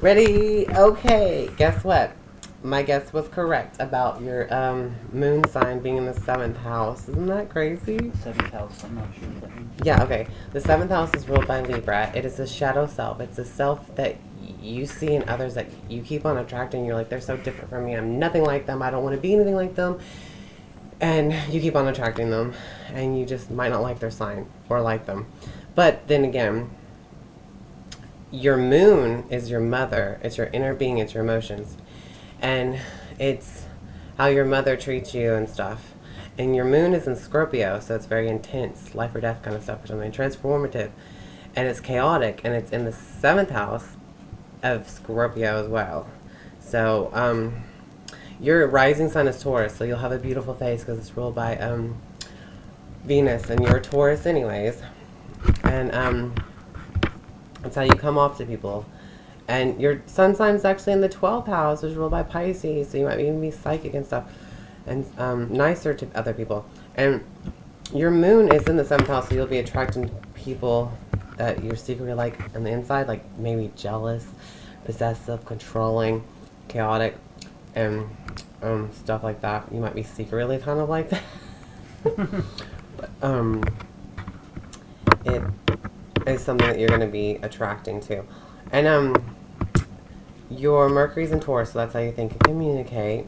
Ready? Okay. Guess what? My guess was correct about your moon sign being in the 7th house. Isn't that crazy? Seventh house, I'm not sure what that means. Yeah, okay. The 7th house is ruled by Libra. It is a shadow self. It's a self that you see in others that you keep on attracting. You're like, they're so different from me. I'm nothing like them. I don't want to be anything like them. And you keep on attracting them. And you just might not like their sign or like them. But then again, your moon is your mother. It's your inner being. It's your emotions. And it's how your mother treats you and stuff. And your moon is in Scorpio, so it's very intense, life or death kind of stuff or something, transformative. And it's chaotic, and it's in the 7th house of Scorpio as well. So, your rising sign is Taurus, so you'll have a beautiful face because it's ruled by Venus, and you're Taurus anyways. And that's how you come off to people. And your sun sign is actually in the 12th house, which is ruled by Pisces, so you might even be psychic and stuff, and nicer to other people. And your moon is in the 7th house, so you'll be attracting people that you're secretly like on the inside, like maybe jealous, possessive, controlling, chaotic, and stuff like that. You might be secretly kind of like that. But it is something that you're going to be attracting to. And your Mercury's in Taurus, so that's how you think and communicate.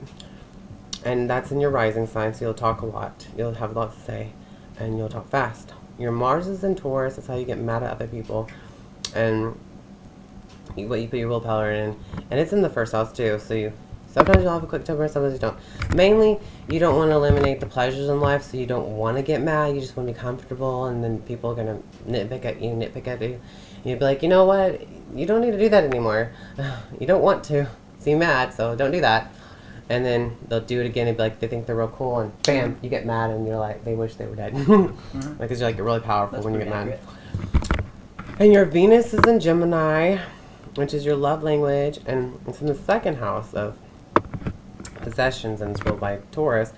And that's in your rising sign, so you'll talk a lot. You'll have a lot to say, and you'll talk fast. Your Mars is in Taurus, that's how you get mad at other people. And what you put your willpower in. And it's in the 1st house, too, so you sometimes you'll have a quick temper, sometimes you don't. Mainly, you don't want to eliminate the pleasures in life, so you don't want to get mad. You just want to be comfortable, and then people are going to nitpick at you. And you'll be like, you know what? You don't need to do that anymore. You don't want to see mad, so don't do that. And then they'll do it again and be like, they think they're real cool, and bam, you get mad, and you're like, they wish they were dead. Because you're like, you're really powerful. That's when you get mad. And your Venus is in Gemini, which is your love language, and it's in the 2nd house of possessions, and it's ruled by Taurus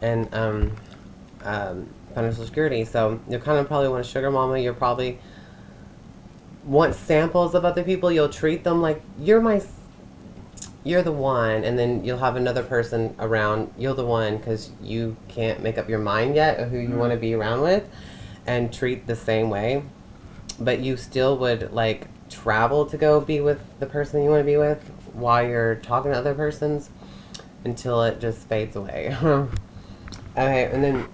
and financial security. So you'll kind of probably want a sugar mama. You'll probably want samples of other people. You'll treat them like you're the one, and then you'll have another person around. You're the one because you can't make up your mind yet of who you want to be around with, and treat the same way. But you still would like travel to go be with the person you want to be with while you're talking to other persons until it just fades away. Okay, and then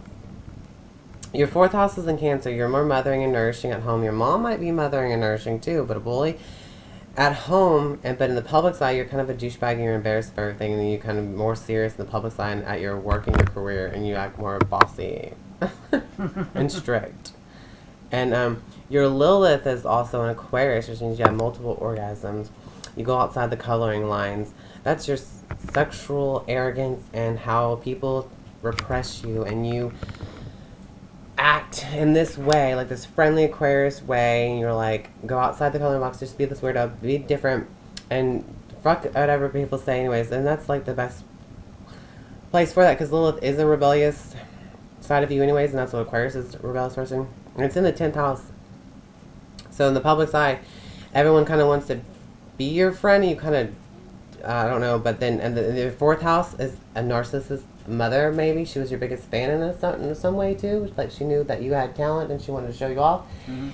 your 4th house is in Cancer. You're more mothering and nourishing at home. Your mom might be mothering and nourishing too, but a bully at home, but in the public side, you're kind of a douchebag and you're embarrassed of everything, and then you're kind of more serious in the public side and at your work and your career, and you act more bossy and strict. And your Lilith is also an Aquarius, which means you have multiple orgasms. You go outside the coloring lines. That's your sexual arrogance and how people repress you, and you act in this way, like this friendly Aquarius way, and you're like, go outside the coloring box, just be this weirdo, be different, and fuck whatever people say anyways. And that's like the best place for that, because Lilith is a rebellious side of you anyways, and that's what Aquarius is, a rebellious person. And it's in the 10th house. So in the public side, everyone kind of wants to be your friend, and you kind of, I don't know, but then and the 4th house is a narcissist mother. Maybe she was your biggest fan in some way too, like she knew that you had talent and she wanted to show you off.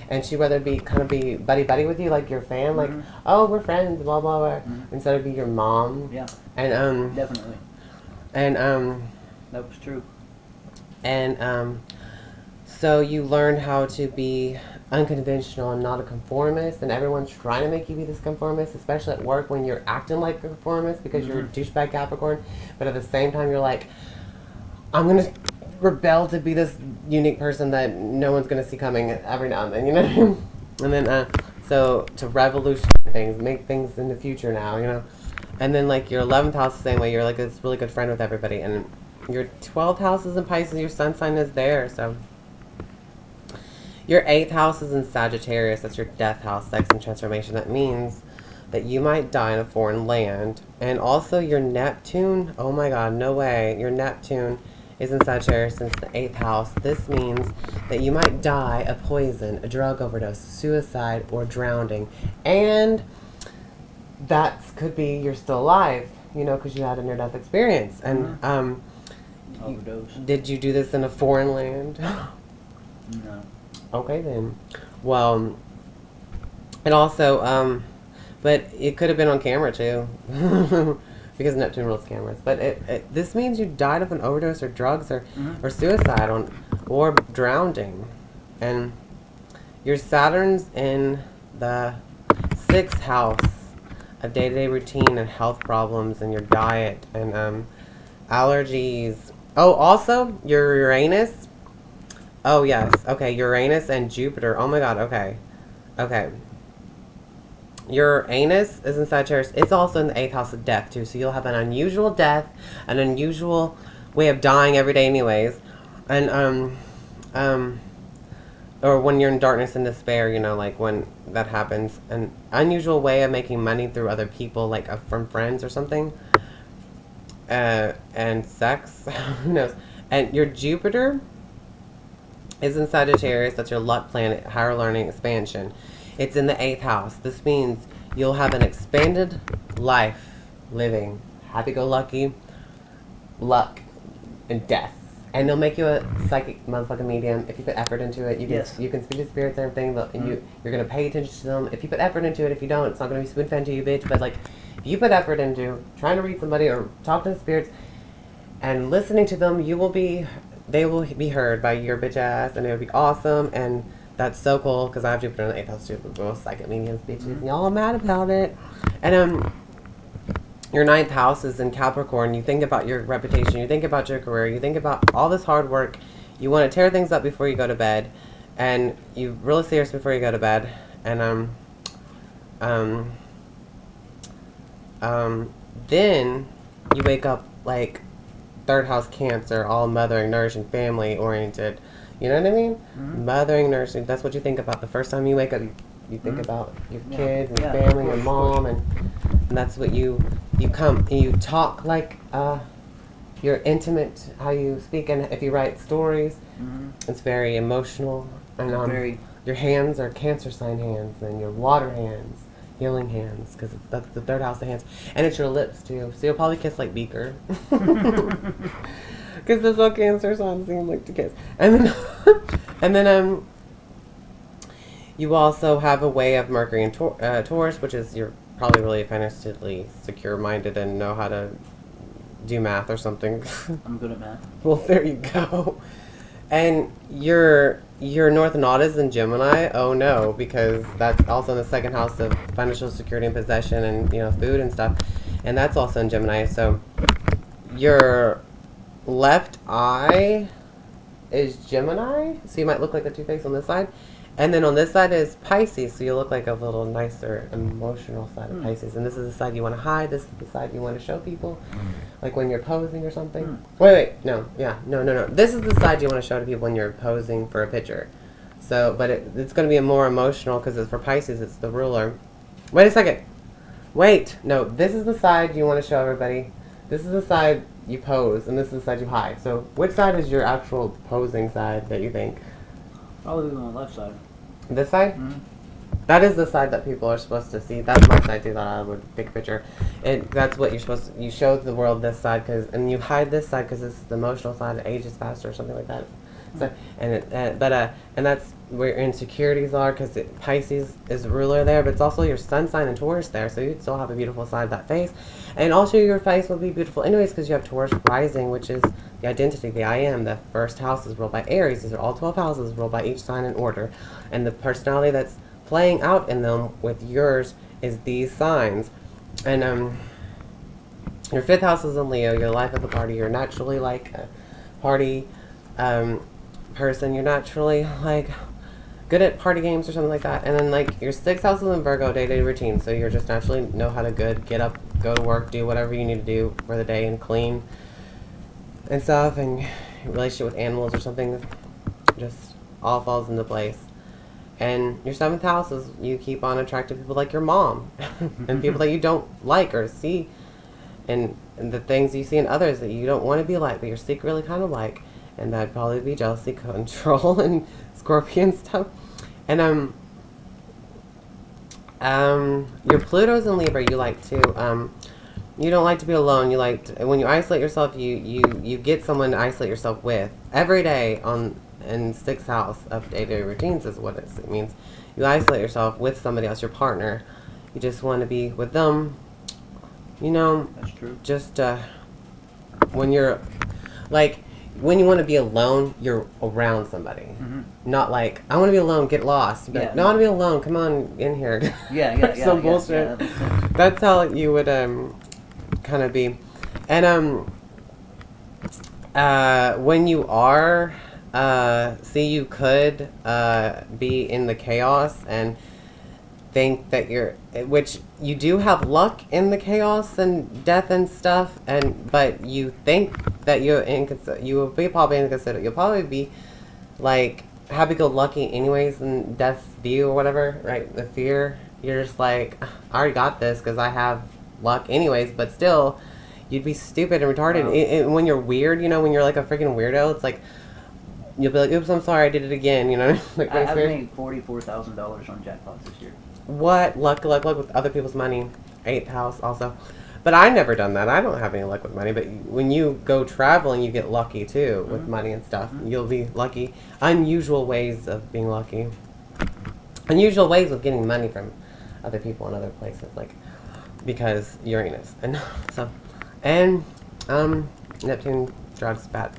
And she'd rather be buddy with you, like your fan, like, oh, we're friends, blah blah blah, instead of be your mom. Yeah. And definitely. And that was true. And so you learned how to be unconventional and not a conformist, and everyone's trying to make you be this conformist, especially at work when you're acting like a conformist because you're a douchebag Capricorn, but at the same time you're like, I'm gonna rebel to be this unique person that no one's gonna see coming every now and then, you know. And then so to revolutionize things, make things in the future now, you know. And then like your 11th house the same way, you're like this really good friend with everybody, and your 12th house is in Pisces, your sun sign is there, so your 8th house is in Sagittarius. That's your death house, sex and transformation. That means that you might die in a foreign land. And also your Neptune, oh my god, no way. Your Neptune is in Sagittarius since the 8th house. This means that you might die of poison, a drug overdose, suicide, or drowning. And that could be you're still alive, you know, because you had a near-death experience. And Overdose. did you do this in a foreign land? No. Okay, then. Well, and also, but it could have been on camera, too. Because Neptune rules cameras. But this means you died of an overdose or drugs or suicide or drowning. And your Saturn's in the 6th house of day-to-day routine and health problems and your diet and allergies. Oh, also, your Uranus. Oh, yes. Okay, Uranus and Jupiter. Oh, my God. Okay. Okay. Your anus is in Sagittarius. It's also in the 8th house of death, too. So you'll have an unusual death, an unusual way of dying every day anyways. And, or when you're in darkness and despair, you know, like when that happens. An unusual way of making money through other people, like from friends or something. And sex. Who knows? And your Jupiter is in Sagittarius. That's your luck planet, higher learning, expansion. It's in the 8th house. This means you'll have an expanded life living happy-go-lucky, luck, and death. And they'll make you a psychic motherfucking medium if you put effort into it. You can speak to spirits and everything, and you're going to pay attention to them. If you put effort into it, if you don't, it's not going to be spoon-fed to you, bitch. But, like, if you put effort into trying to read somebody or talk to the spirits and listening to them, they will be heard by your bitch ass, and it would be awesome. And that's so cool because I have Jupiter in the 8th house too. We're both psychic mediums, bitches. And y'all are mad about it. And your 9th house is in Capricorn. You think about your reputation. You think about your career. You think about all this hard work. You want to tear things up before you go to bed, and you're really serious before you go to bed. And then you wake up like 3rd house Cancer, all mothering, nourishing, family oriented. You know what I mean? Mothering, nursing. That's what you think about. The first time you wake up, you think about your kids and your family, your mom, and that's what you come and you talk like you're intimate, how you speak, and if you write stories, it's very emotional. And your hands are Cancer sign hands, and your water hands, healing hands, because that's the 3rd house of hands, and it's your lips too. So you'll probably kiss like Beaker. Because that's what Cancer signs seem like to kiss. And then, you also have a way of Mercury and Taurus, which is you're probably really financially secure-minded and know how to do math or something. I'm good at math. Well, there you go. And your North Node is in Gemini. Oh no, because that's also in the 2nd house of financial security and possession and, you know, food and stuff. And that's also in Gemini. So your left eye is Gemini, so you might look like a two-face on this side, and then on this side is Pisces, so you look like a little nicer emotional side of Pisces. And this is the side you want to hide, this is the side you want to show people, like when you're posing or something. No, this is the side you want to show to people when you're posing for a picture. So but it's going to be a more emotional, because it's for Pisces, it's the ruler. Wait a second, no, this is the side you want to show everybody. This is the side you pose, and this is the side you hide. So which side is your actual posing side that you think? Probably on the left side. This side? That is the side that people are supposed to see. That's my side too, that I would take a picture. And that's what you're supposed to, you show the world this side, and you hide this side because it's the emotional side, it ages faster or something like that. So, and that's where your insecurities are, because Pisces is ruler there, but it's also your sun sign and Taurus there, so you'd still have a beautiful side of that face. And also your face will be beautiful anyways, because you have Taurus rising, which is the identity, the I am. The 1st house is ruled by Aries. These are all 12 houses ruled by each sign in order. And the personality that's playing out in them with yours is these signs. And your 5th house is in Leo. Your life of the party. You're naturally like a party person. You're naturally like good at party games or something like that. And then like your 6th house is in Virgo, day-to-day routine. So you're just naturally know how to get up, go to work, do whatever you need to do for the day, and clean and stuff, and your relationship with animals or something just all falls into place. And your 7th house is you keep on attracting people like your mom and people that you don't like or see, and the things you see in others that you don't want to be like, but you're secretly kind of like. And that'd probably be jealousy, control, and Scorpio and stuff. And Your Pluto's in Libra. You like to, you don't like to be alone. You like to, when you isolate yourself, you get someone to isolate yourself with every day in 6th house of day-to-day routines is what it means. You isolate yourself with somebody else, your partner. You just want to be with them. You know, That's true. just when you're like when you want to be alone, you're around somebody. Mm-hmm. Not like I want to be alone, get lost. But Yeah. no, I want to be alone. Come on in here. Yeah. Some bullshit. Yeah, that makes sense. That's how you would kind of be. And when you are see you could be in the chaos and think that you're, which you do have luck in the chaos and death and stuff, and but you think that you will be probably inconsiderate. You'll probably be like happy-go-lucky anyways in death's view or whatever, right? The fear, you're just like, I already got this because I have luck anyways, but still you'd be stupid and retarded. Wow. When you're weird, you know, when you're like a freaking weirdo, it's like you'll be like, oops, I'm sorry, I did it again, you know. Like, I've made $44,000 on jackpots this year. what luck with other people's money. 8th house also, but I never done that. I don't have any luck with money, but when you go traveling you get lucky too with money and stuff. You'll be lucky. Unusual ways of being lucky, unusual ways of getting money from other people in other places, like because Uranus and so and Neptune drugs bad.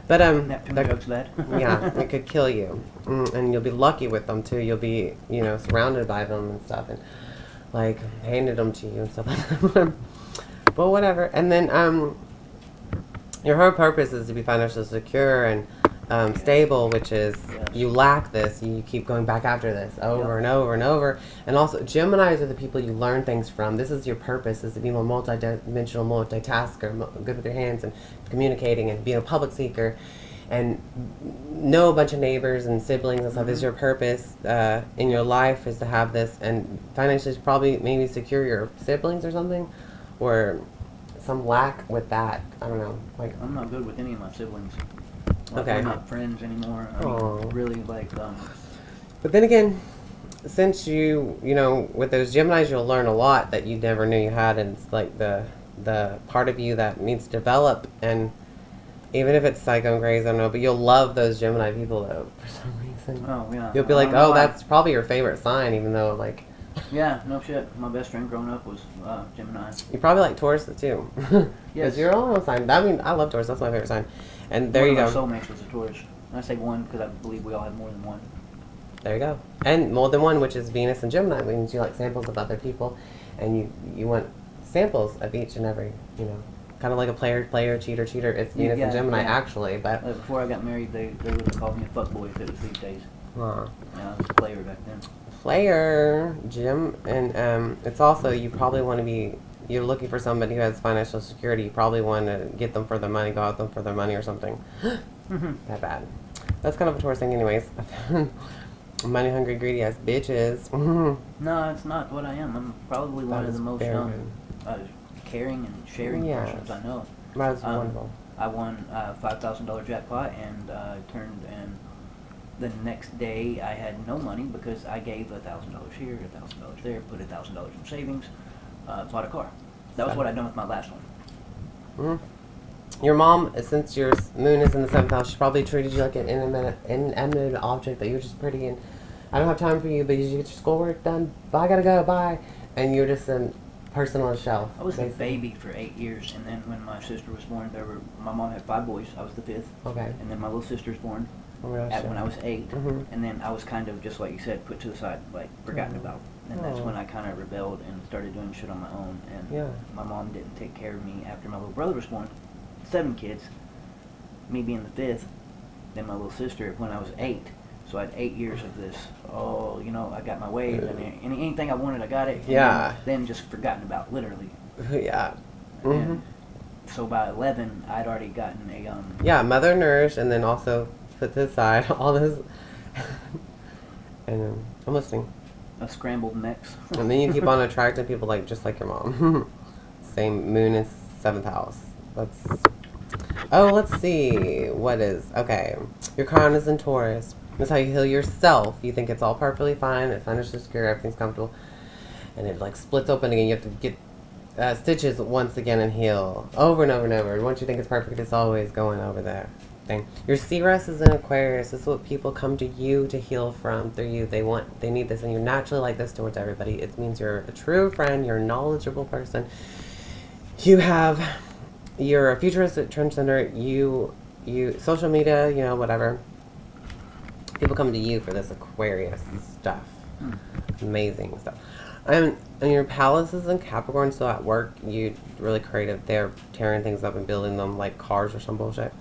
But Neptune that- drugs bad. yeah, it could kill you. And you'll be lucky with them too. You'll be, you know, surrounded by them and stuff, and like handed them to you and stuff like that. But whatever. And then your whole purpose is to be financially secure and stable, which is you lack this. You keep going back after this over and over and over. And also, Geminis are the people you learn things from. This is your purpose: is to be more multi-dimensional, multitasker, good with your hands and communicating and being a public seeker, and know a bunch of neighbors and siblings and stuff. This is your purpose in your life, is to have this, and financially probably maybe secure your siblings or something, or some lack with that. I don't know. Like I'm not good with any of my siblings. Like, Okay. We're not friends anymore. I Aw. mean, really, like, But then again, since you know, with those Geminis, you'll learn a lot that you never knew you had, and it's like the part of you that needs to develop. And even if it's psycho and crazy, I don't know, but you'll love those Gemini people though for some reason. oh, yeah. You'll be I like, don't know oh, why. that's probably your favorite sign, even though like Yeah, no shit. My best friend growing up was Gemini. you probably like Taurus too. Yes. Because you're all on sign. I mean, I love Taurus. That's my favorite sign. And there One you of go. my soulmates was a Taurus. And I say one because I believe we all have more than one. There you go. And more than one, which is Venus and Gemini, means you like samples of other people, and you want samples of each and every, you know, kind of like a player, cheater. It's Venus and Gemini actually, but Before I got married, they would have called me a fuckboy if it was these days. huh. Yeah, I was a player back then. Player, Jim, and it's also you probably want to be. You're looking for somebody who has financial security. You probably want to get them for their money, go out them for their money or something. That bad. That's kind of a Taurus thing, anyways. Money hungry, greedy ass bitches. No, it's not what I am. I'm probably one of the most caring and sharing Yes. persons I know. That's wonderful. I won a $5,000 jackpot and and the next day I had no money because I gave $1,000 here, $1,000 there, put $1,000 in savings, bought a car. That was what I'd done with my last one. Your mom, since your moon is in the 7th house, she probably treated you like an inanimate object, that you were just pretty and I don't have time for you, but you get your schoolwork done. Bye, I gotta go, bye. And you're just a person on a shelf. I was a basically. baby for 8 years, and then when my sister was born, my mom had 5 boys. I was the 5th. Okay. And then my little sister was born Oh my gosh, when I was 8, Mhm. and then I was kind of just like you said, put to the side, like forgotten about. And that's Aw. when I kind of rebelled and started doing shit on my own. And Yeah. my mom didn't take care of me after my little brother was born. 7 kids, me being the 5th. Then my little sister when I was 8. So I had 8 years of this. Oh, you know, I got my way. I mean, anything I wanted, I got it. And Yeah. Then just forgotten about, literally. Yeah. And so by 11, I'd already gotten a Yeah, mother nourished, and then also put to the side all this. And I'm listening. a scrambled mix. And then you keep on attracting people like just like your mom. Same moon in 7th house. Let's see. What is okay? Your crown is in Taurus. That's how you heal yourself. You think it's all perfectly fine. It's financially secure. Everything's comfortable. and it like splits open again. You have to get stitches once again and heal over and over and over. Once you think it's perfect, it's always going over there. Thing. Your Ceres is in Aquarius. This is what people come to you to heal from through you. They need this, and you're naturally like this towards everybody. It means you're a true friend. You're a knowledgeable person. You're a futuristic transcender. You social media, whatever. People come to you for this Aquarius stuff. Amazing stuff. And your Palace is in Capricorn, so at work, you really creative. They're tearing things up and building them like cars or some bullshit.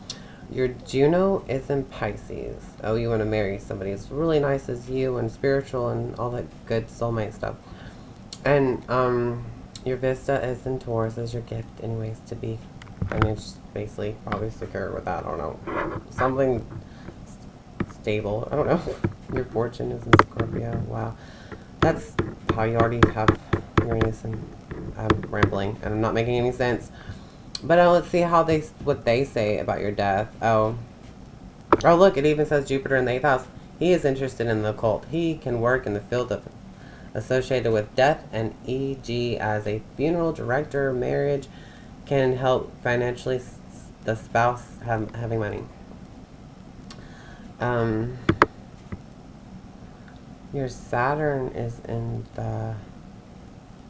Your Juno is in Pisces. Oh, you want to marry somebody as really nice as you and spiritual and all that good soulmate stuff. And your Vista is in Taurus as your gift, anyways, to be basically probably secure with that. I don't know. Something stable. I don't know. Your Fortune is in Scorpio. Wow. That's how you already have Uranus, and I'm rambling and I'm not making any sense. But let's see what they say about your death. Oh, look, it even says Jupiter in the 8th house. He is interested in the occult. He can work in the field of associated with death, and e.g. as a funeral director, marriage, can help financially the spouse having money. Your Saturn is in the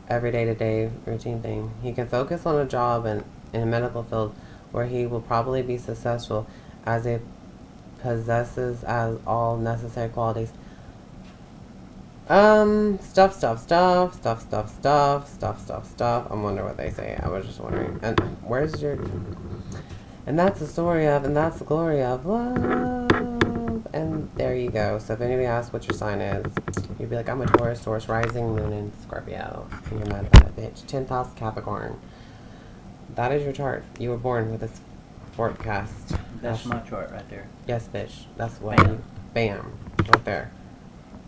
everyday to day routine thing. He can focus on a job and in a medical field where he will probably be successful as he possesses as all necessary qualities. Stuff. I wonder what they say. I was just wondering. And where's your... And that's the story of, and that's the glory of love. And there you go. So if anybody asks what your sign is, you'd be like, I'm a Taurus rising, moon in Scorpio. And you're mad about it, bitch. 10th house Capricorn. That is your chart. You were born with this forecast. That's my chart right there. Yes, bitch. That's what Bam. you... Bam. Right there.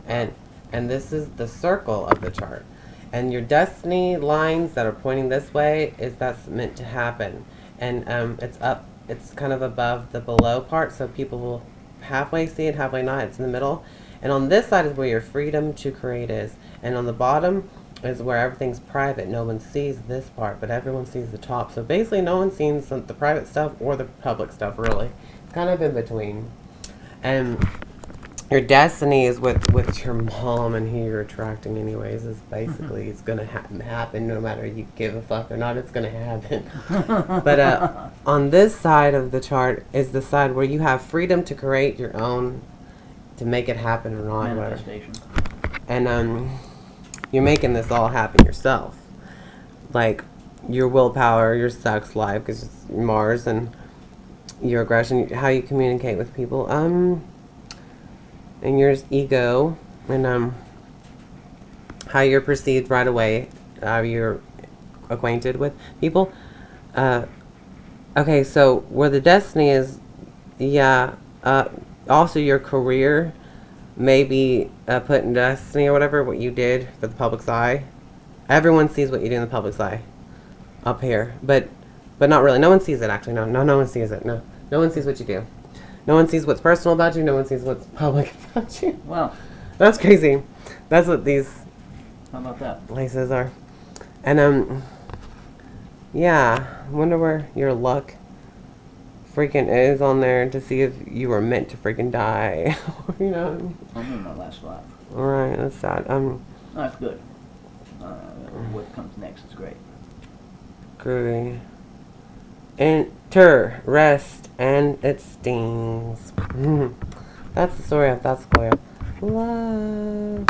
And this is the circle of the chart. And your destiny lines that are pointing this way that's meant to happen. And it's kind of above the below part, so people will halfway see it, halfway not. It's in the middle. And on this side is where your freedom to create is. And on the bottom is where everything's private. No one sees this part, but everyone sees the top. So basically no one sees the private stuff or the public stuff, really. It's kind of in between. And your destiny is with your mom and who you're attracting anyways. Is basically it's going to happen no matter you give a fuck or not. It's going to happen. But on this side of the chart is the side where you have freedom to create your own, to make it happen or not. Manifestation. And you're making this all happen yourself. Like your willpower, your sex life, because it's Mars, and your aggression, how you communicate with people. And yours ego, and how you're perceived right away, how you're acquainted with people. Okay, so where the destiny is, also your career may be put in destiny or whatever, what you did for the public's eye. Everyone sees what you do in the public's eye up here, but not really. No one sees it, actually. No one sees it. No one sees what you do. No one sees what's personal about you. No one sees what's public about you. Wow. That's crazy. That's what these How about that? places are. And, yeah. I wonder where your luck freaking is on there to see if you were meant to freaking die. You know? I'm in my last life. Alright, that's sad. That's good. What comes next is great. Groovy. Enter, rest, and it stings. That's the story of That's Square. Love.